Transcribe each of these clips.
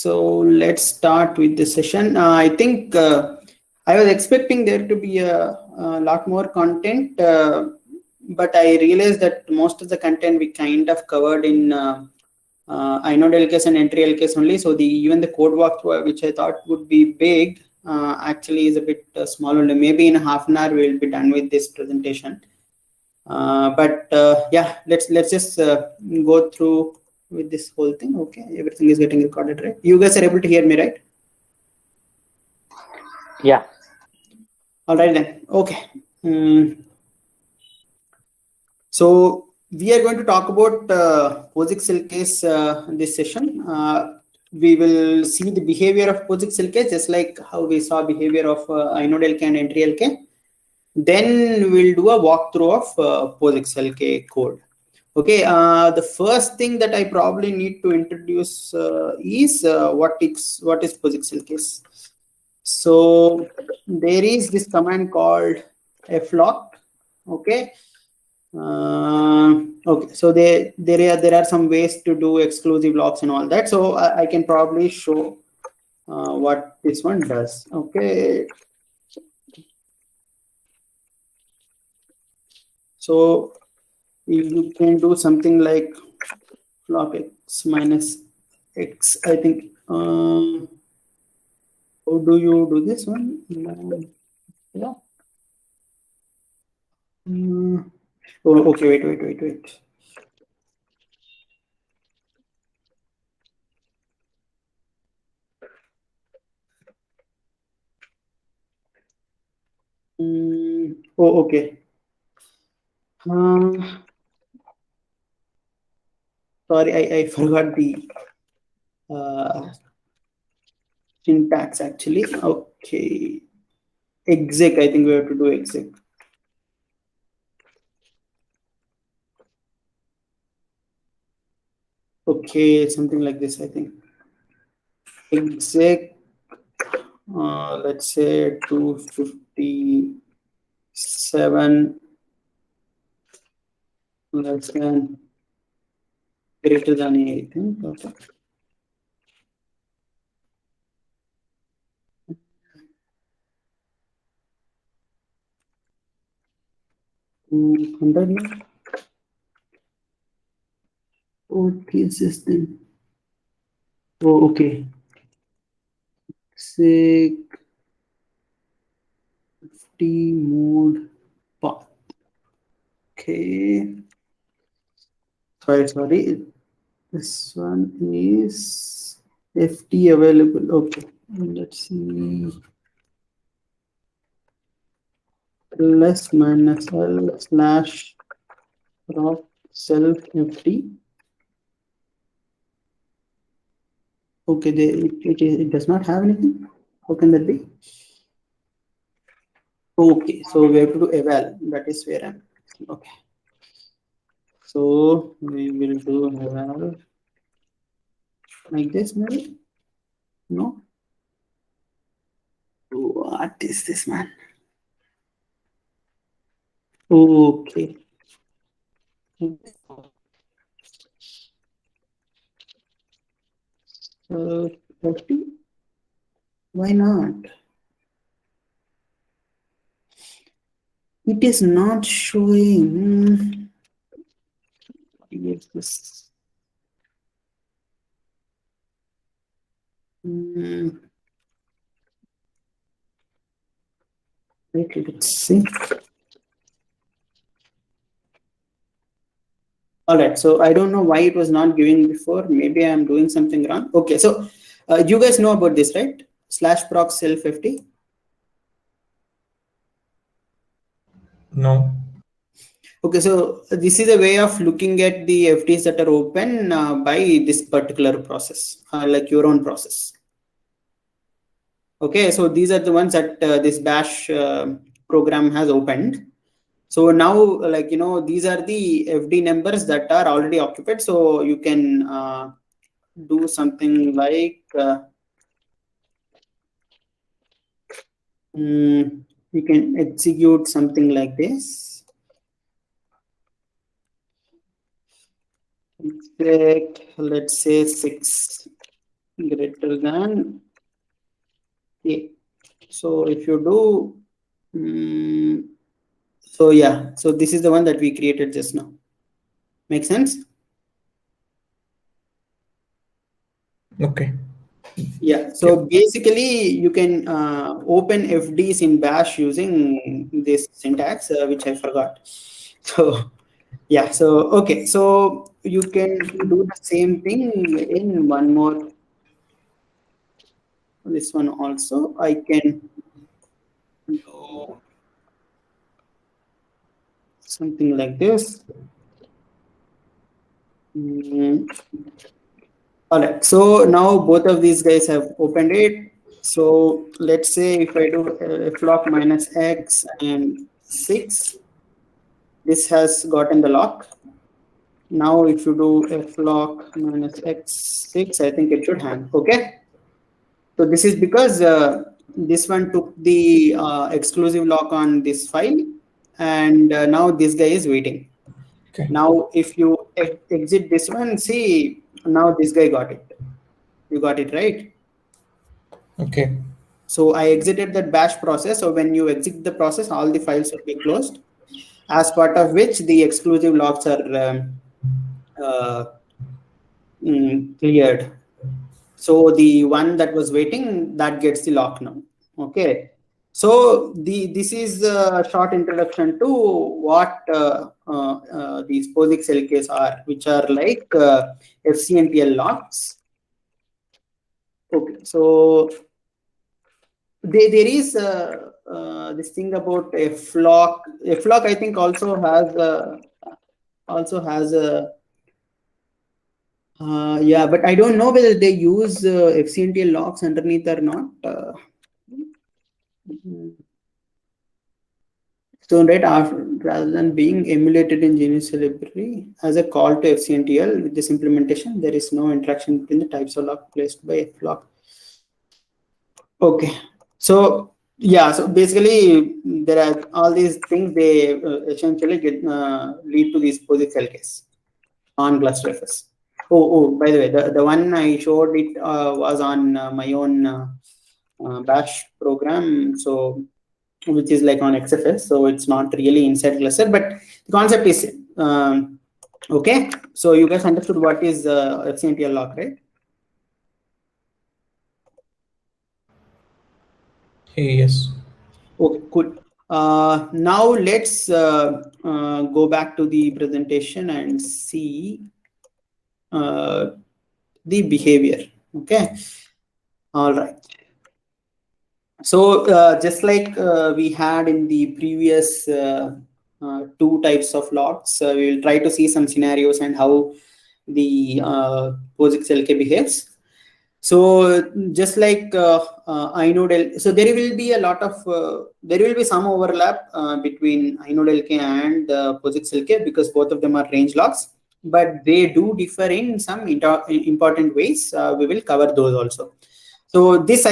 So let's start with the session. I think I was expecting there to be a lot more content, but I realized that most of the content we kind of covered in inode LKS and entry LKS only. So even the code walkthrough, which I thought would be big, actually is a bit small only. Maybe in half an hour we'll be done with this presentation. Yeah, let's just go through with this whole thing. Okay, everything is getting recorded, right? You guys are able to hear me, right? Yeah. All right then. Okay. So we are going to talk about POSIX LKS this session. We will see the behavior of POSIX LKS just like how we saw behavior of inode LK and entry LK. Then we'll do a walkthrough of POSIX LK code. Okay, the first thing that I probably need to introduce is what is POSIX LKS. So there is this command called flock. Okay. Okay, so there are some ways to do exclusive locks and all that. So I can probably show what this one does. Okay. So you can do something like flock x minus x. I think. How do you do this one? Yeah. Oh, okay. Wait. Oh, okay. Sorry, I forgot the syntax actually. Okay. Exec, I think we have to do exec. Okay, something like this, I think. Exec, let's say 257 less than greater than 8, I think. Okay. Okay, system. Oh, okay. Exec 50 mode path. Okay. Sorry. This one is FT available. Okay. Let's see. Less minus L slash proc self FT. Okay, it does not have anything. How can that be? Okay, so we have to do eval. That is where I'm. Okay. So we will do eval like this, maybe. No. What is this, man? Okay. 50. Why not? It is not showing. What is this? Wait, let's see. All right, so I don't know why it was not giving before. Maybe I'm doing something wrong. Okay, so you guys know about this, right? Slash proc self FT. No. Okay, so this is a way of looking at the FTs that are open by this particular process, like your own process. Okay, so these are the ones that this bash program has opened. So now, like, these are the FD numbers that are already occupied. So you can do something like you can execute something like this. Let's say 6. greater than A. So if you do, so yeah, so this is the one that we created just now. Make sense? Okay. Yeah, Yeah. so basically you can open FDs in Bash using this syntax, which I forgot. So yeah, so okay, so you can do the same thing in one more. This one also I can do something like this. All right, so now both of these guys have opened it. So let's say if I do flock minus X and 6, this has gotten the lock. Now if you do flock minus X6, I think it should hang, okay? So this is because this one took the exclusive lock on this file, and now this guy is waiting. Okay. Now if you exit this one, see, now this guy got it. You got it, right? Okay. So I exited that bash process. So when you exit the process, all the files will be closed, as part of which the exclusive locks are uh, cleared. So the one that was waiting, that gets the lock now. Okay. So this is a short introduction to what these POSIX LKs are, which are like FCMPL locks. Okay. So there is this thing about a flock. A flock, I think, also has a yeah, but I don't know whether they use FCNTL locks underneath or not. So right after, rather than being emulated in Genius Library as a call to FCNTL with this implementation, there is no interaction between the types of lock placed by a flock. Okay, so yeah, so basically there are all these things, they essentially get lead to these POSIX LKs on GlusterFS. Oh, by the way, the one I showed it was on my own Bash program, so which is like on XFS, so it's not really inside Gluster, but the concept is okay. So you guys understood what is FCNTL lock, right? Yes. Okay, cool. Now let's go back to the presentation and see the behavior. Okay. All right. So just like we had in the previous two types of locks, we will try to see some scenarios and how the POSIX LK behaves. So just like inode, so there will be a lot of there will be some overlap between inode LK and POSIX LK, because both of them are range locks, but they do differ in some important ways. We will cover those also. So this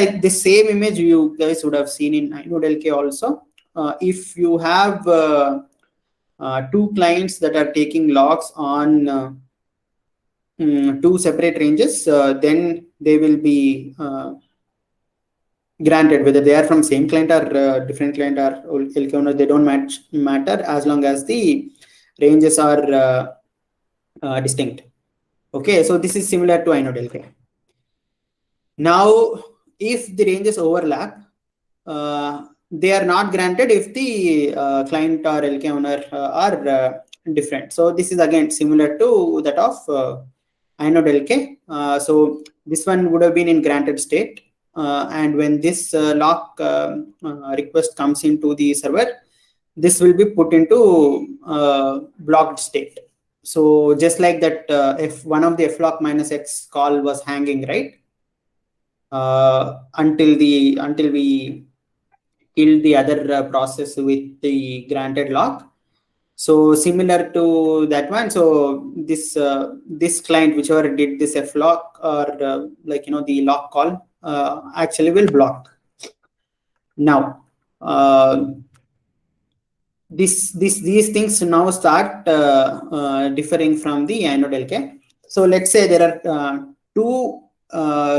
same image you guys would have seen in inode LK also. If you have two clients that are taking logs on two separate ranges, then they will be granted, whether they are from same client or different client or LK owner, they don't matter as long as the ranges are distinct. Okay, so this is similar to inode LK. Now, if the ranges overlap, they are not granted if the client or LK owner are different. So this is again similar to that of inode LK. So this one would have been in granted state, and when this lock request comes into the server, this will be put into blocked state. So just like that, if one of the flock minus X call was hanging, right? Until we kill the other process with the granted lock. So similar to that one, so this client, whichever did this flock or the lock call, actually will block. Now these things now start differing from the inode LK. So let's say there are two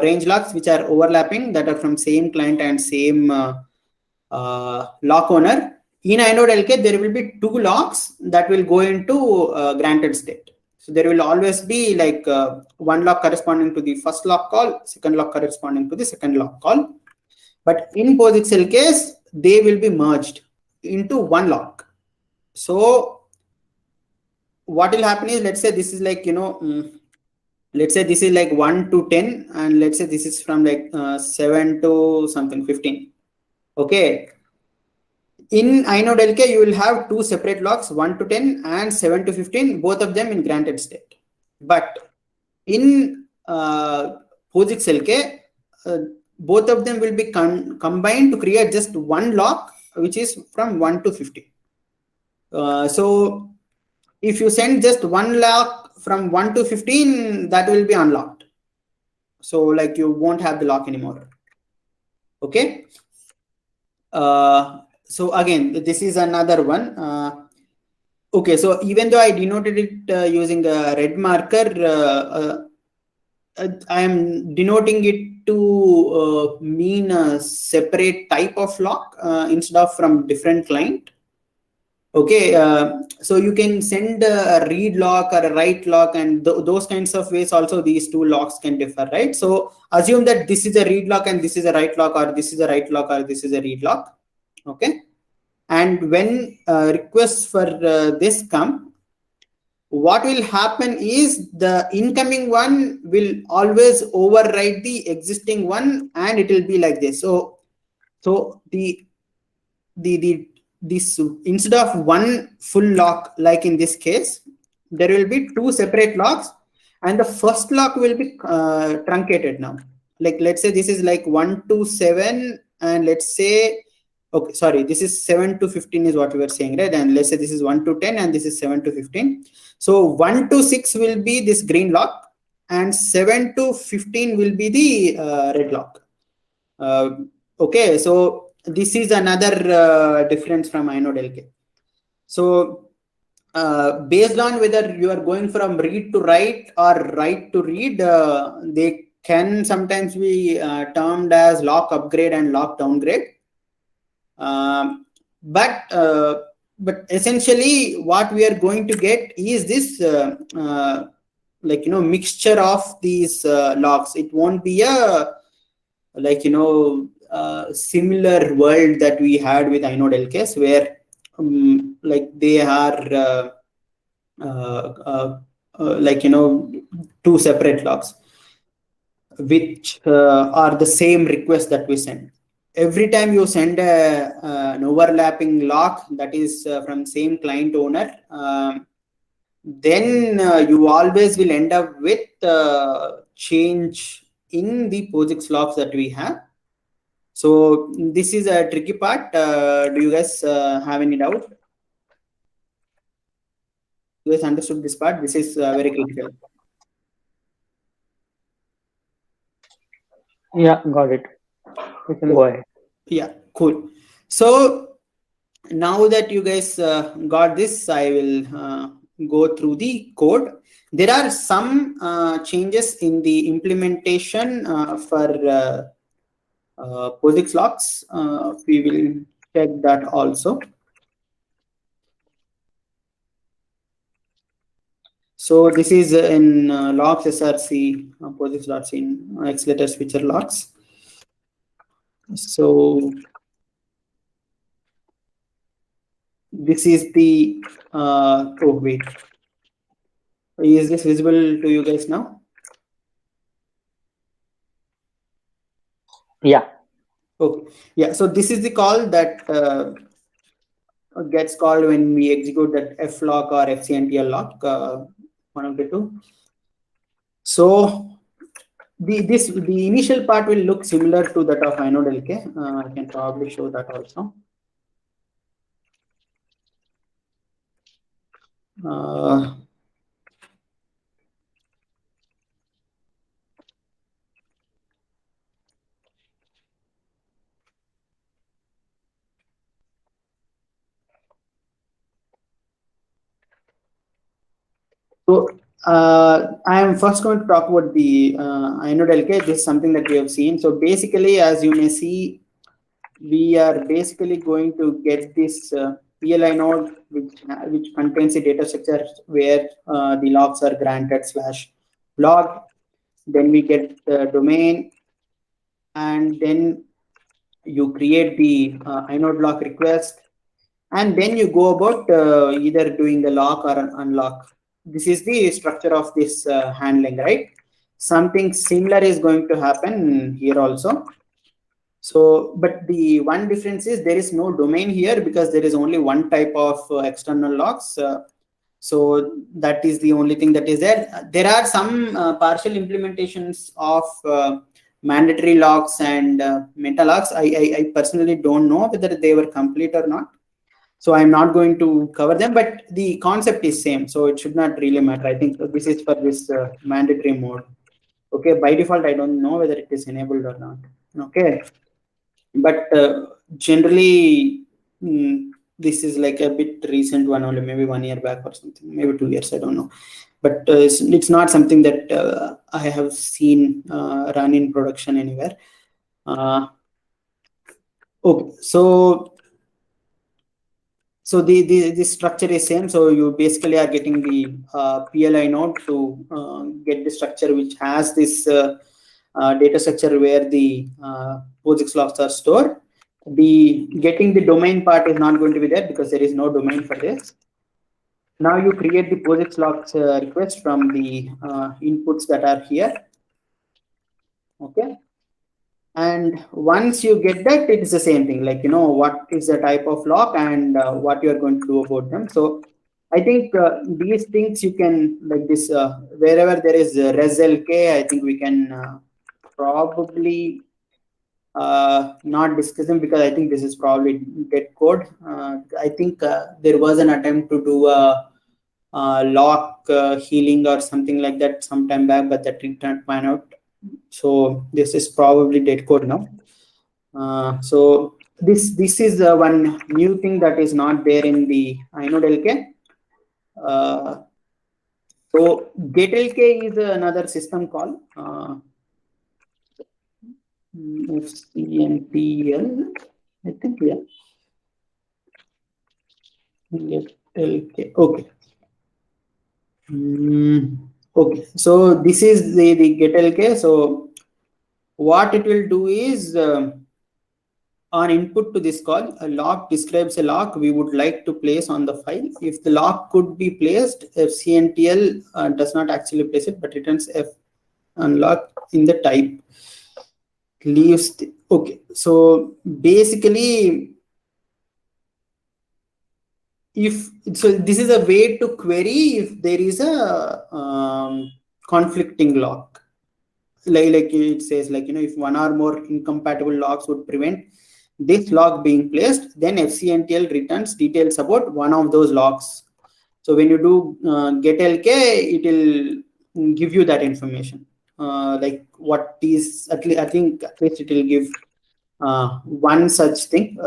range locks which are overlapping, that are from same client and same lock owner. In inode.lk, there will be 2 locks that will go into granted state. So there will always be like one lock corresponding to the first lock call, second lock corresponding to the second lock call. But in POSIX case, they will be merged into one lock. So what will happen is, let's say this is like, let's say this is like 1 to 10, and let's say this is from like 7 to something 15. Okay. In inode.lk, you will have 2 separate locks, 1 to 10 and 7 to 15, both of them in granted state. But in POSIX both of them will be combined to create just one lock, which is from 1 to 50. So if you send just one lock from 1 to 15, that will be unlocked. So like you won't have the lock anymore. Okay. So again, this is another one. Okay, so even though I denoted it using a red marker, I am denoting it to mean a separate type of lock instead of from different client. Okay, so you can send a read lock or a write lock, and those kinds of ways also these 2 locks can differ, right? So assume that this is a read lock and this is a write lock, or this is a write lock or this is a read lock. Okay, and when requests for this come, what will happen is the incoming one will always override the existing one, and it will be like this. So this instead of one full lock, like in this case, there will be 2 separate locks, and the first lock will be truncated now. Like let's say this is like 1 to 7, and let's say, okay, sorry, this is 7 to 15 is what we were saying, right? And let's say this is 1 to 10 and this is 7 to 15. So 1 to 6 will be this green lock, and 7 to 15 will be the red lock. Okay, so this is another difference from inode.lk. So based on whether you are going from read to write or write to read, they can sometimes be termed as lock upgrade and lock downgrade. But essentially what we are going to get is this like mixture of these locks. It won't be a like similar world that we had with inode.lk, where like they are like 2 separate locks which are the same request that we send. Every time you send an overlapping lock that is from same client owner, then you always will end up with change in the POSIX locks that we have. So this is a tricky part. Do you guys have any doubt? You guys understood this part? This is very critical. Yeah, got it. You can go ahead. Yeah, cool. So now that you guys got this, I will go through the code. There are some changes in the implementation for POSIX locks. We will check that also. So this is in locks SRC, POSIX locks in accelerator switcher locks. So this is the oh wait, is this visible to you guys now? Yeah. Okay, yeah, so this is the call that gets called when we execute that F lock or FCNTL lock, one of the two. So the initial part will look similar to that of inode.lk. I can probably show that also. So I am first going to talk about the inode LK. This is something that we have seen. So basically, as you may see, we are basically going to get this PLI node, which contains a data structure where the logs are granted /log. Then we get the domain, and then you create the inode lock request, and then you go about either doing the lock or an unlock. This is the structure of this handling, right? Something similar is going to happen here also. So, but the one difference is there is no domain here because there is only one type of external locks. So that is the only thing that is there. There are some partial implementations of mandatory locks and meta locks. I personally don't know whether they were complete or not. So I'm not going to cover them, but the concept is same. So it should not really matter. I think this is for this mandatory mode. Okay, by default, I don't know whether it is enabled or not. Okay, but generally, this is like a bit recent one, only maybe 1 year back or something, maybe 2 years, I don't know. But it's not something that I have seen run in production anywhere. Okay, so the structure is same. So you basically are getting the PLI node to get the structure which has this data structure where the POSIX logs are stored. The getting the domain part is not going to be there because there is no domain for this. Now you create the POSIX logs request from the inputs that are here. Okay. And once you get that, it's the same thing, like, what is the type of lock and what you are going to do about them. So I think these things you can, like this, wherever there is res-lk, I think we can probably not discuss them because I think this is probably dead code. I think there was an attempt to do a lock healing or something like that sometime back, but that did not pan out. So this is probably dead code now. So this is one new thing that is not there in the inode LK. So GetLK is another system call. FCNPL, I think, yeah. GetLK. Okay. Okay, so this is the GetLK. So what it will do is on input to this call, a lock describes a lock we would like to place on the file. If the lock could be placed, FCNTL does not actually place it, but returns F unlock in the type. Leaves the, okay, so basically, so this is a way to query if there is a conflicting lock, like it says, like, if one or more incompatible locks would prevent this lock being placed, then FCNTL returns details about one of those locks. So when you do GetLK, it will give you that information. Like what is, at least it will give one such thing.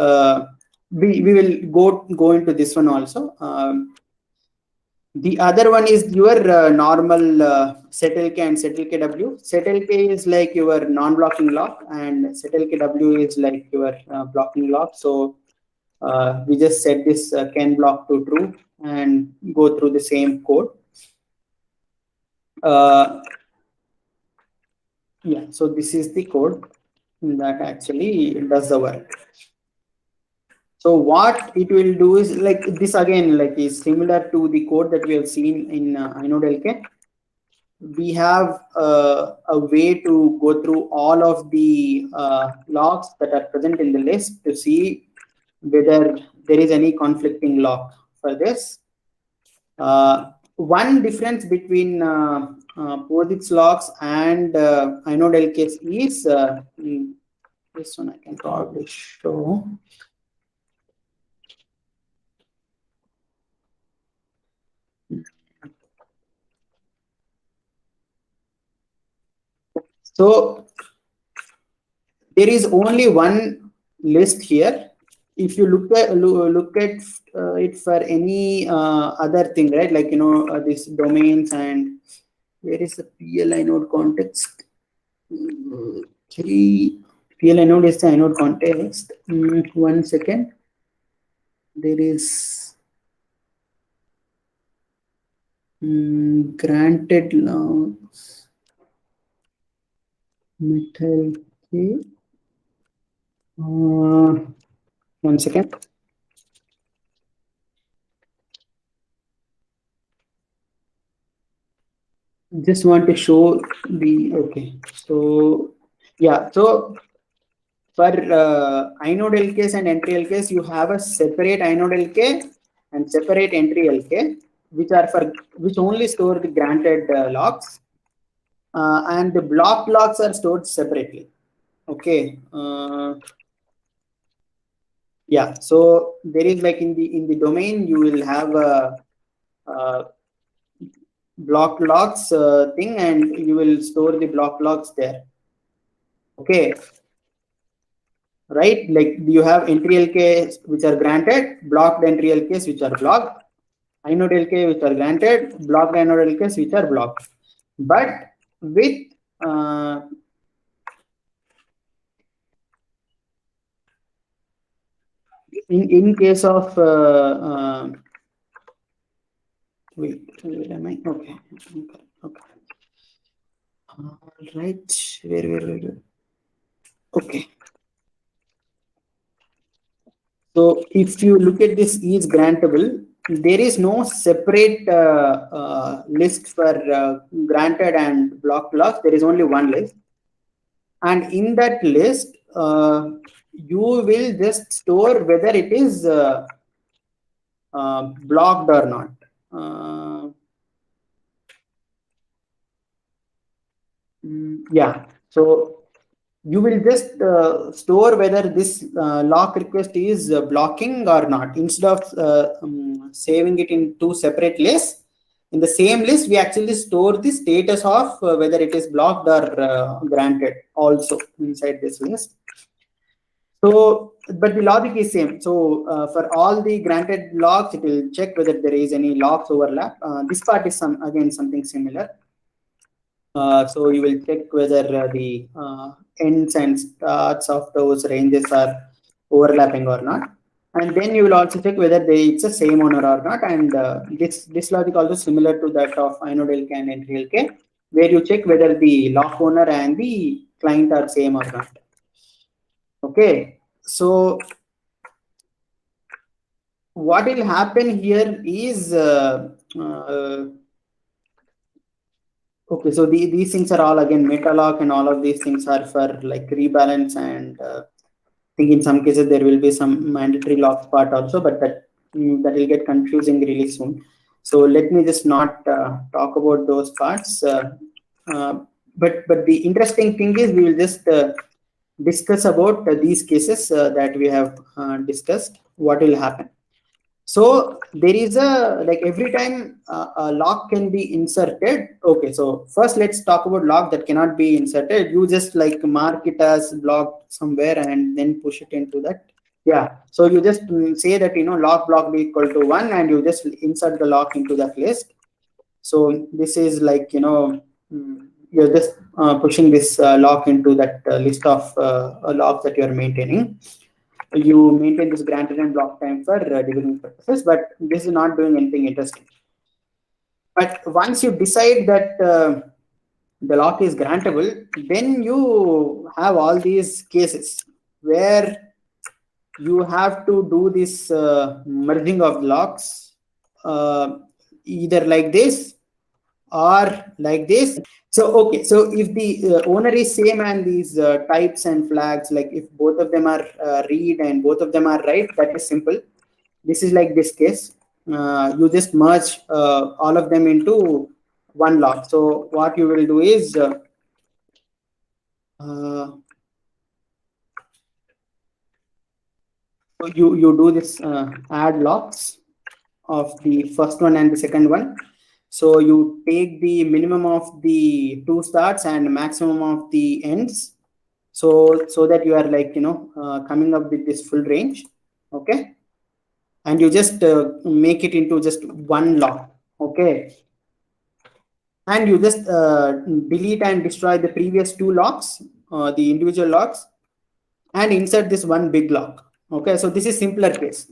We will go into this one also. The other one is your normal setlk and setlkw. Setlk is like your non-blocking lock, and setlkw is like your blocking lock. So we just set this can block to true and go through the same code. Yeah, so this is the code that actually does the work. So what it will do is, like this again, like is similar to the code that we have seen in inode LK. We have a way to go through all of the logs that are present in the list to see whether there is any conflicting lock for this. One difference between POSIX logs and inode LK is this one I can probably show. So there is only one list here, if you look at it for any other thing, right? Like these domains, and where is the PLI node context? Okay, PLI node is the inode context. 1 second. There is granted logs metal. Okay. 1 second. Just want to show the so yeah, so for inode LKs and entry LKs, you have a separate inode LK and separate entry LK, which only store the granted locks, and the block locks are stored separately. Okay. Yeah, so there is like in the domain you will have a block logs thing, and you will store the block logs there. Okay, right? Like you have entry LKs which are granted, blocked entry LKs which are blocked, inode LK which are granted, blocked inode LKs which are blocked. But with in case of wait, where am I? Okay. All right, where? Okay. So if you look at this is grantable, there is no separate list for granted and blocked logs. There is only one list, and in that list, you will just store whether it is blocked or not. Yeah, so you will just store whether this lock request is blocking or not. Instead of saving it in two separate lists, in the same list we actually store the status of whether it is blocked or granted also inside this list. So, but the logic is same. So for all the granted locks, it will check whether there is any locks overlap. This part is again something similar. So you will check whether the ends and starts of those ranges are overlapping or not, and then you will also check whether it's the same owner or not. And this logic also similar to that of inode LK and entry LK, where you check whether the lock owner and the client are same or not. Okay, so what will happen here is okay, so these things are all again metalock, and all of these things are for like rebalance, and I think in some cases there will be some mandatory locks part also, but that will get confusing really soon. So let me just not talk about those parts. But the interesting thing is we will just discuss about these cases that we have discussed. What will happen? So there is like every time a lock can be inserted. Okay, so first let's talk about lock that cannot be inserted. You just like mark it as blocked somewhere and then push it into that. Yeah, so you just say that lock block be equal to 1, and you just insert the lock into that list. So this is like you're just pushing this lock into that list of locks that you are maintaining. You maintain this granted and block time for debugging purposes, but this is not doing anything interesting. But once you decide that the lock is grantable, then you have all these cases where you have to do this merging of locks, either like this or like this. So okay, so if the owner is same and these types and flags, like if both of them are read and both of them are write, that is simple. This is like this case. You just merge all of them into one lock. So what you will do is you do this add locks of the first one and the second one. So you take the minimum of the two starts and maximum of the ends, so that you are like coming up with this full range. okay, and you just make it into just one lock, okay, and you just delete and destroy the previous two locks, the individual locks, and insert this one big lock. Okay, so this is simpler case,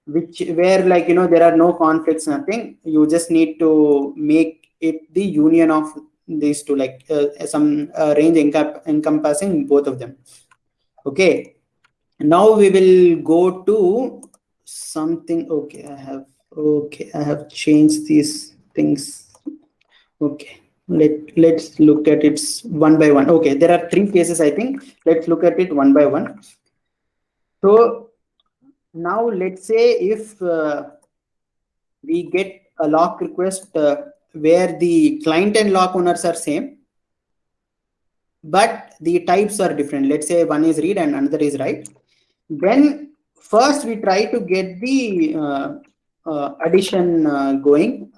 which where like there are no conflicts, nothing. You just need to make it the union of these two, like some range encompassing both of them. Okay, now we will go to something. Okay, I have changed these things. Okay, let's look at it one by one. Okay, there are three cases, I think. Let's look at it one by one. So now let's say if we get a lock request where the client and lock owners are same, but the types are different. Let's say one is read and another is write. Then first we try to get the addition going,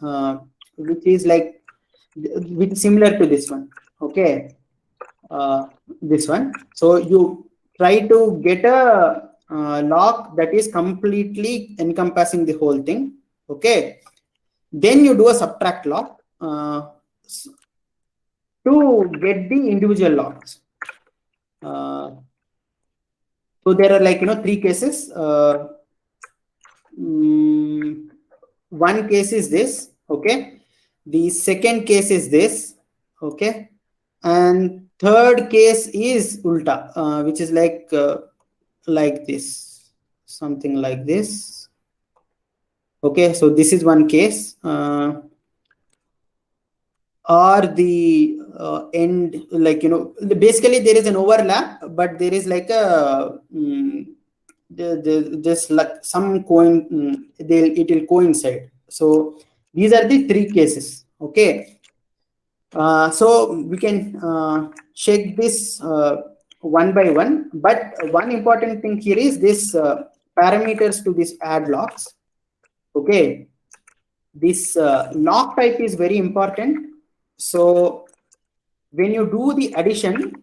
which is like similar to this one. Okay, this one. So you try to get a lock that is completely encompassing the whole thing. Okay, then you do a subtract lock to get the individual locks. So there are like three cases. One case is this. Okay, the second case is this. Okay, and third case is ulta, which is like this, something like this. Okay, so this is one case. Or the end, like basically there is an overlap, but there is like a just like some it will coincide. So these are the three cases. Okay, so we can check this one by one, but one important thing here is this parameters to this add locks. Okay, this lock type is very important. So when you do the addition,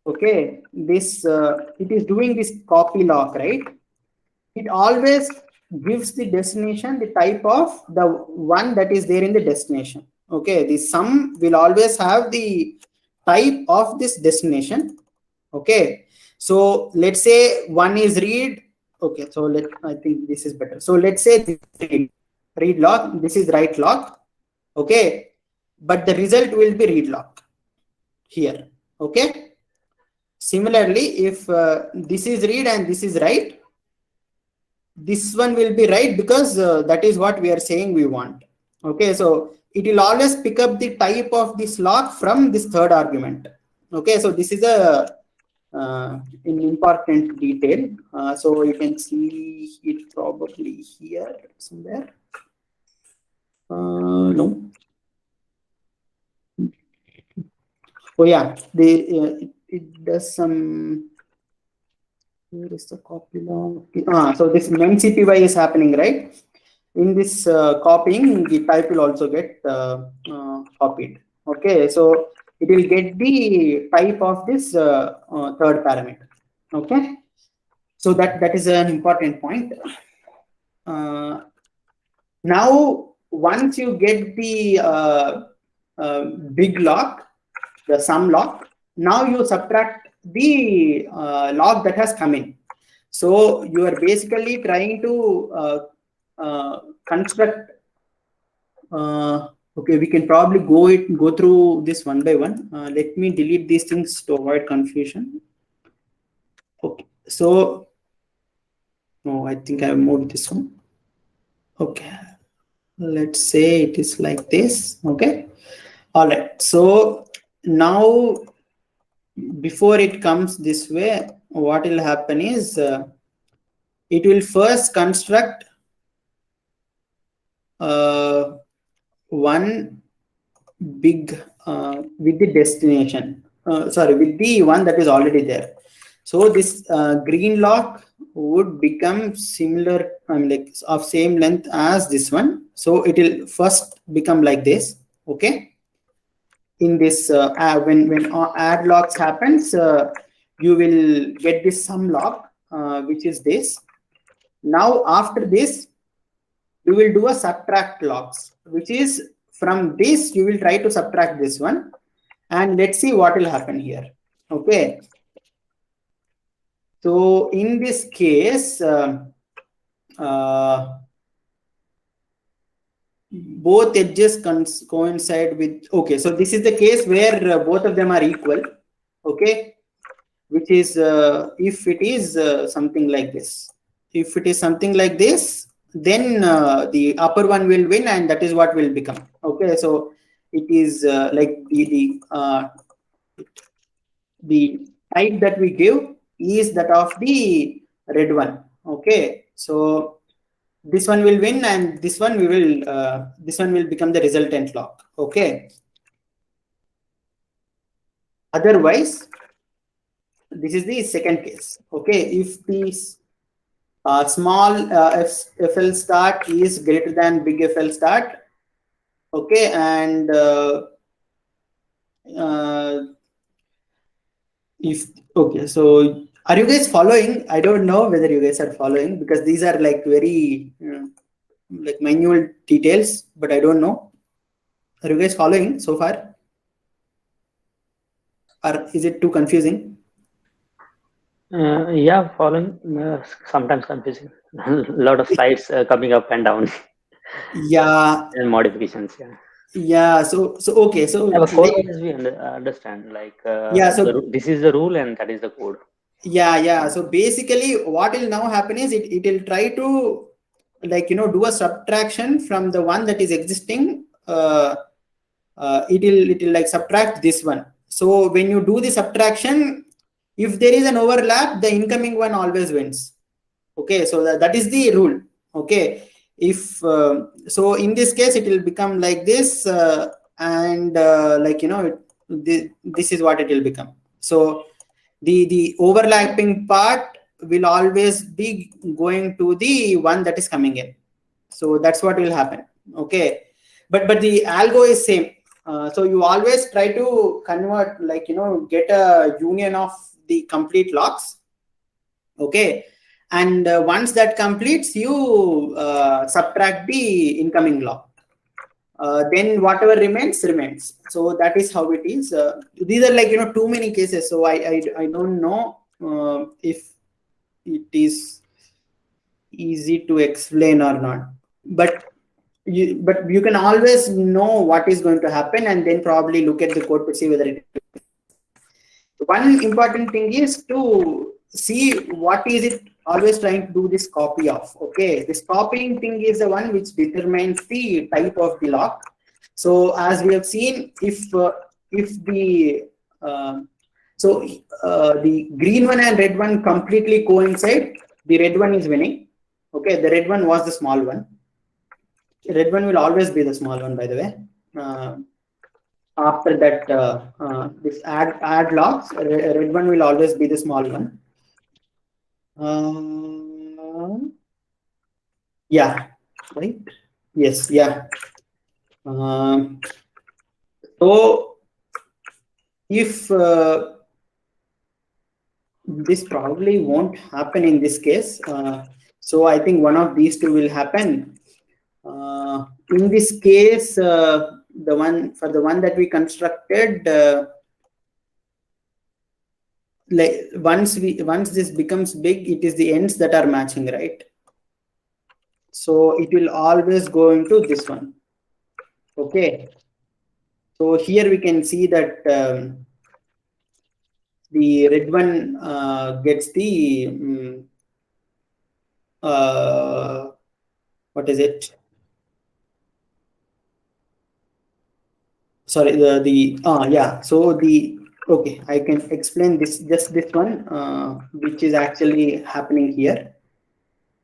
okay, this it is doing this copy lock, right? It always gives the destination the type of the one that is there in the destination. Okay, the sum will always have the type of this destination. Okay, so let's say one is read. Okay, so I think this is better. So let's say this is read lock, this is write lock. Okay, but the result will be read lock here. Okay, similarly, if this is read and this is write, this one will be write because that is what we are saying we want. Okay, so it will always pick up the type of this lock from this third argument. Okay, so this is an important detail. So you can see it probably here somewhere. No. Oh yeah, it does some. Where is the copy lock? So this memcpy is happening, right? In this copying, the type will also get copied. Okay, so it will get the type of this third parameter. Okay, so that is an important point. Now, once you get the big lock, the sum lock, now you subtract the log that has come in. So you are basically trying to construct. Okay, we can probably go through this one by one. Let me delete these things to avoid confusion. Okay, so no, I think I have moved this one. Okay, let's say it is like this. Okay, all right. So now, before it comes this way, what will happen is it will first construct one big with the destination, sorry, with the one that is already there. So this green lock would become similar, like of same length as this one. So it will first become like this. Okay, in this when add locks happens, you will get this sum lock, which is this. Now after this, we will do a subtract logs, which is from this you will try to subtract this one, and let's see what will happen here. Okay. So in this case, both edges coincide with, okay, so this is the case where both of them are equal. Okay, which is if it is something like this. If it is something like this, then the upper one will win, and that is what will become. Okay, so it is like the type that we give is that of the red one. Okay, so this one will win, and this one will become the resultant log. Okay. Otherwise, this is the second case. Okay, if this small FL start is greater than big FL start, okay, and if okay, so are you guys following? I don't know whether you guys are following, because these are like very like minute details, but I don't know. Are you guys following so far, or is it too confusing? Yeah, following. Sometimes confusing. A lot of slides coming up and down. Yeah. And modifications. Yeah. Yeah. So okay. So Yeah, but code wise we understand. Like yeah. So this is the rule and that is the code. Yeah. So basically, what will now happen is it will try to, like, do a subtraction from the one that is existing. It will like subtract this one. So when you do the subtraction, if there is an overlap, the incoming one always wins. Okay, so that is the rule. Okay, if so in this case it will become like this, and like this is what it will become. So the overlapping part will always be going to the one that is coming in. So that's what will happen. Okay, but the algo is same. So you always try to convert, like get a union of the complete logs. Okay, and once that completes, you subtract the incoming log. Then whatever remains. So that is how it is. These are like too many cases, so I don't know if it is easy to explain or not, but you can always know what is going to happen, and then probably look at the code to see whether it. One important thing is to see what is it always trying to do this copy of. Okay, this copying thing is the one which determines the type of the log. So as we have seen, if the the green one and red one completely coincide, the red one is winning. Okay, the red one was the small one. Red one will always be the small one, by the way. After that, this add logs, red one will always be the small one. Yeah, right. Yes, yeah. So if this probably won't happen in this case, so I think one of these two will happen. In this case, the one that we constructed, like once this becomes big, it is the ends that are matching, right? So it will always go into this one. Okay, so here we can see that the red one gets the what is it? Sorry, yeah. So okay, I can explain this one, which is actually happening here.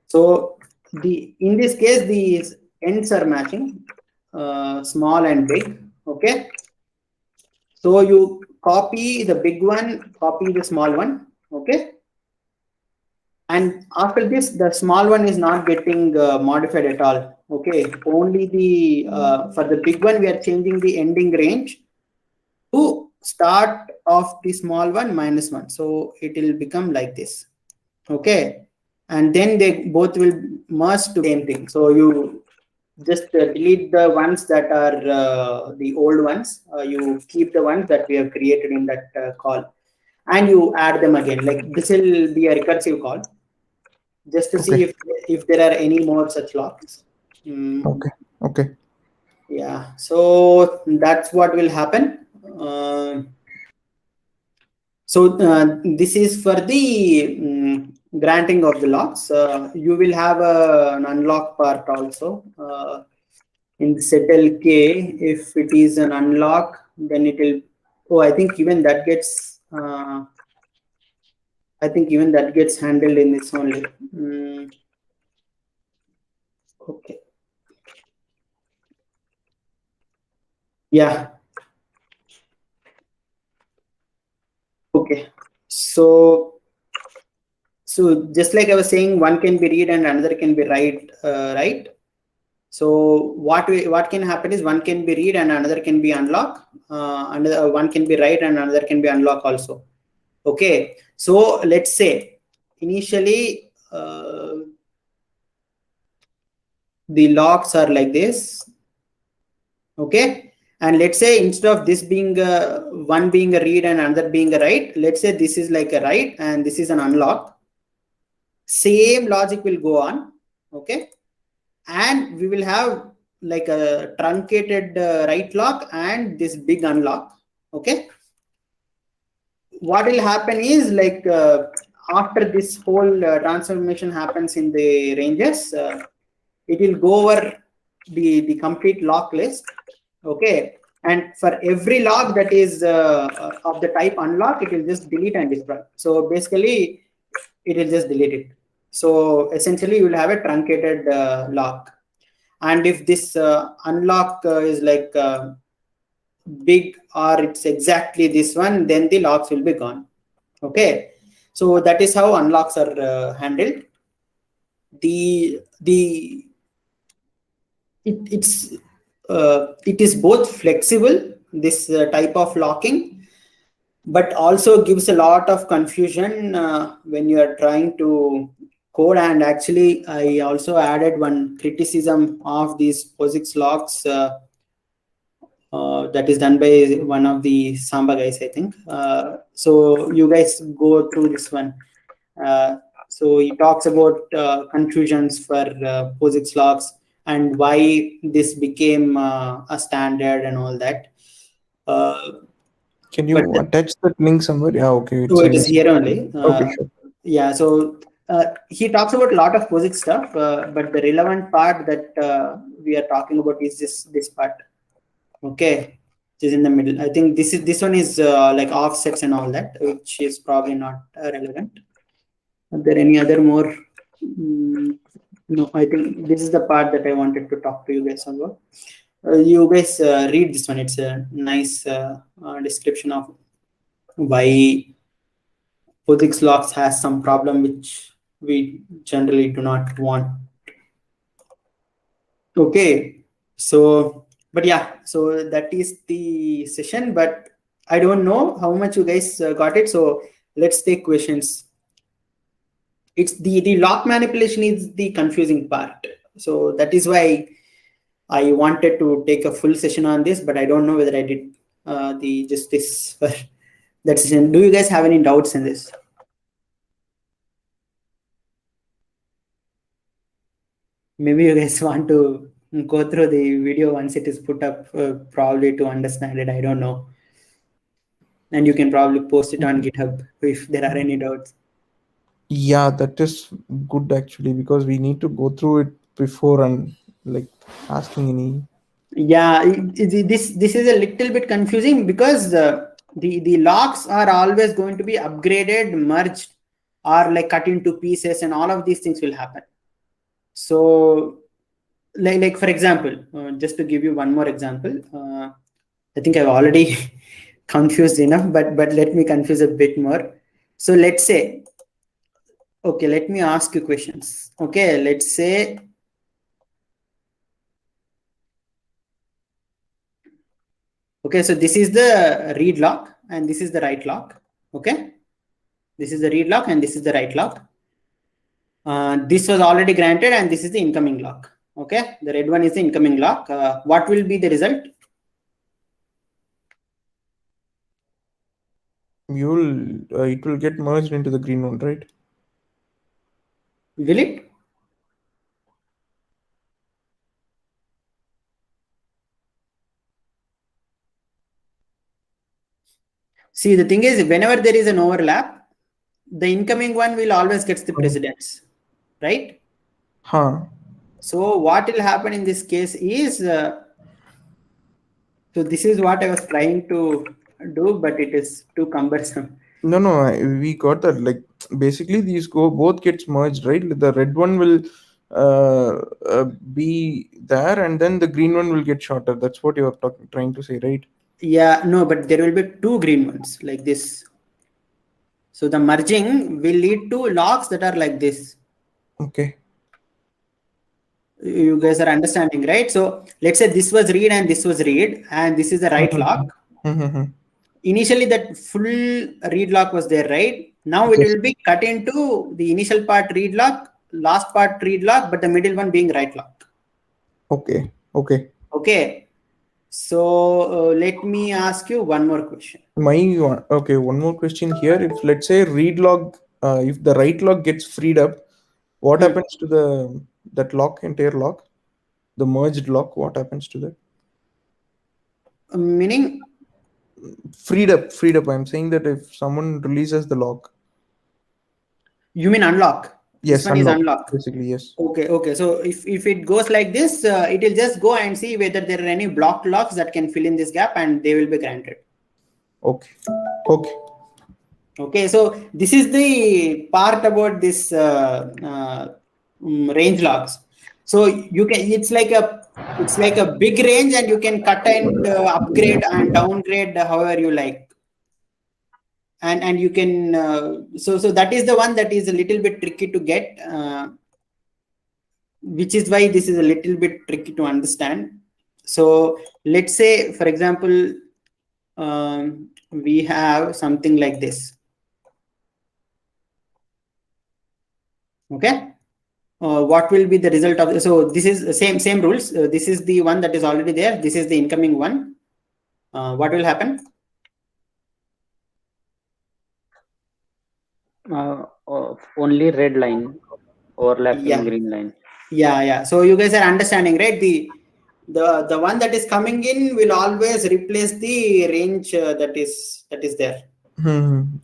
So in this case, these ends are matching, small and big. Okay, so you copy the big one, copy the small one. Okay, and after this, the small one is not getting modified at all. Okay, only the for the big one we are changing the ending range to start of the small one -1. So it will become like this. Okay, and then they both will merge to the same thing. So you just delete the ones that are the old ones. You keep the ones that we have created in that call, and you add them again. Like this will be a recursive call, just to see if there are any more such locks. Okay. Yeah, so that's what will happen. This is for the granting of the locks. You will have an unlock part also. In the settle k, if it is an unlock, then it will. Oh, I think even that gets. Handled in this only. Okay. Yeah. Okay. So just like I was saying, one can be read and another can be write, right? So what can happen is one can be read and another can be unlock. Another one can be write and another can be unlock also. Okay. So let's say initially the locks are like this. Okay. And let's say instead of this being one being a read and another being a write, let's say this is like a write and this is an unlock. Same logic will go on. Okay. And we will have like a truncated write lock and this big unlock. Okay. What will happen is like after this whole transformation happens in the ranges, it will go over the complete lock list. Okay. And for every lock that is of the type unlock, it will just delete and destroy. So basically, it will just delete it. So essentially, you will have a truncated lock. And if this unlock is like big or it's exactly this one, then the locks will be gone. Okay. So that is how unlocks are handled. It is both flexible, this type of locking, but also gives a lot of confusion when you are trying to code. And actually, I also added one criticism of these POSIX locks that is done by one of the Samba guys, I think. So you guys go through this one. So he talks about confusions for POSIX locks and why this became a standard and all that. Can you attach that link somewhere? Yeah, okay. So it is here only. Okay, sure. Yeah, so he talks about a lot of POSIX stuff, but the relevant part that we are talking about is this part. Okay, which is in the middle. I think this one is like offsets and all that, which is probably not relevant. Are there any other more? No, I think this is the part that I wanted to talk to you guys about. You guys read this one. It's a nice description of why POSIX locks has some problem which we generally do not want. Okay, so but yeah, so that is the session, but I don't know how much you guys got it. So let's take questions. It's the lock manipulation is the confusing part. So that is why I wanted to take a full session on this, but I don't know whether I did the justice for that session. Do you guys have any doubts in this? Maybe you guys want to go through the video once it is put up, probably to understand it. I don't know. And you can probably post it on GitHub if there are any doubts. Yeah, that is good actually, because we need to go through it before and like asking any. Yeah, this is a little bit confusing because the locks are always going to be upgraded, merged, or like cut into pieces, and all of these things will happen. So like for example, just to give you one more example, I think I've already confused enough, but let me confuse a bit more. So let's say, okay, let me ask you questions. Okay, let's say, okay, so this is the read lock and this is the write lock. Okay, this is the read lock and this is the write lock. This was already granted, and this is the incoming lock. Okay, the red one is the incoming lock. What will be the result? It will get merged into the green one, right? Will it? See, the thing is, whenever there is an overlap, the incoming one will always get the precedence, right? Huh. So what will happen in this case is, so this is what I was trying to do, but it is too cumbersome. No, we got that. Like basically, these both gets merged, right? The red one will be there, and then the green one will get shorter. That's what you're trying to say, right? Yeah, no, but there will be two green ones like this. So the merging will lead to locks that are like this. Okay. You guys are understanding, right? So let's say this was read and this was read, and this is the right lock. Initially, that full read lock was there, right? Now it will be cut into the initial part read lock, last part read lock, but the middle one being right lock. Okay. Okay. So let me ask you one more question. Okay, one more question here. If let's say read log, if the right log gets freed up, what happens to that lock, entire lock, the merged lock? What happens to that? Meaning? Freed up. I'm saying that if someone releases the lock. You mean unlock? Yes, this one is unlocked. Basically, yes. Okay. So if it goes like this, it will just go and see whether there are any blocked locks that can fill in this gap, and they will be granted. Okay. So this is the part about this range locks. So you can, it's like a big range, and you can cut and upgrade and downgrade however you like. And you can so that is the one that is a little bit tricky to get, which is why this is a little bit tricky to understand. So let's say, for example, we have something like this. Okay, what will be the result of this? So this is the same rules. This is the one that is already there. This is the incoming one. What will happen? Only red line overlapping green line. Yeah. So you guys are understanding, right? The one that is coming in will always replace the range that is there.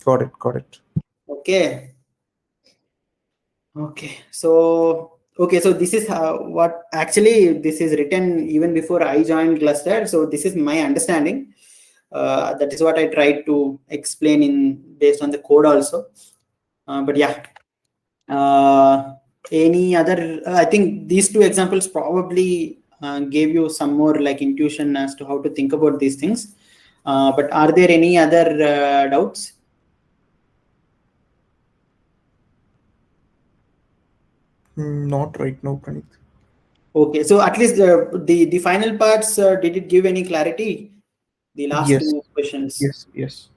Got it. Okay. So this is what actually this is written even before I joined Gluster. So this is my understanding. That is what I tried to explain based on the code also. But yeah. Any other? I think these two examples probably gave you some more like intuition as to how to think about these things. But are there any other doubts? Not right now, Pranit. Okay, so at least the final parts, did it give any clarity? The last two questions. Yes.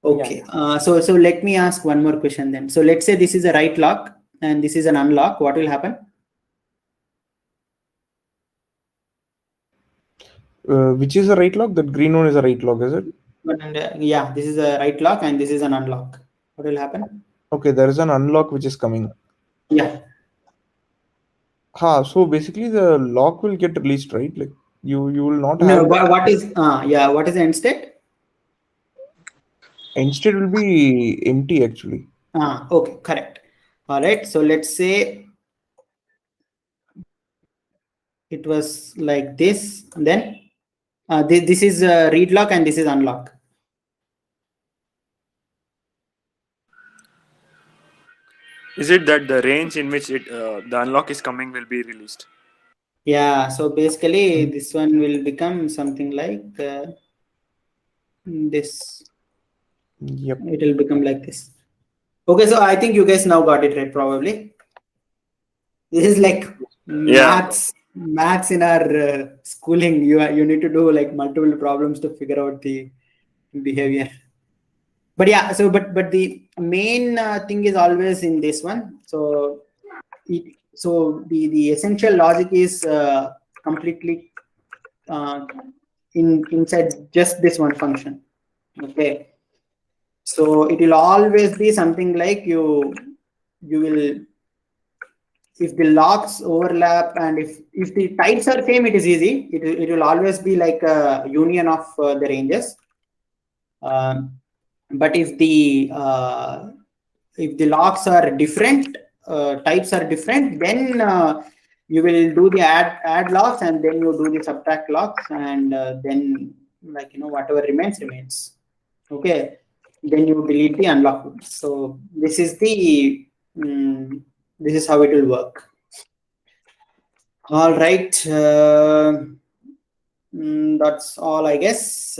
Okay. So let me ask one more question then. So let's say this is a right lock and this is an unlock. What will happen? Which is a right lock? That green one is a right lock, is it? Yeah, this is a right lock and this is an unlock. What will happen? Okay, there is an unlock which is coming. Yeah. So basically the lock will get released, right? Like you will not have. No, what is the end state? End state will be empty actually. Okay, correct. All right. So let's say it was like this. Then this is read lock and this is unlock. Is it that the range in which the unlock is coming will be released? Yeah. So basically, this one will become something like this. Yep. It will become like this. Okay. So I think you guys now got it right, probably. This is like maths in our schooling. You need to do like multiple problems to figure out the behavior. But yeah, so but the main thing is always in this one. So so the essential logic is completely inside just this one function. Okay, so it will always be something like you will, if the locks overlap and if the types are same, it is easy. It will always be like a union of the ranges. But if the locks are different, types are different, then you will do the add locks, and then you do the subtract locks, and then, like, whatever remains. Okay, then you delete the unlocked ones. So this is the this is how it will work. All right, that's all, I guess.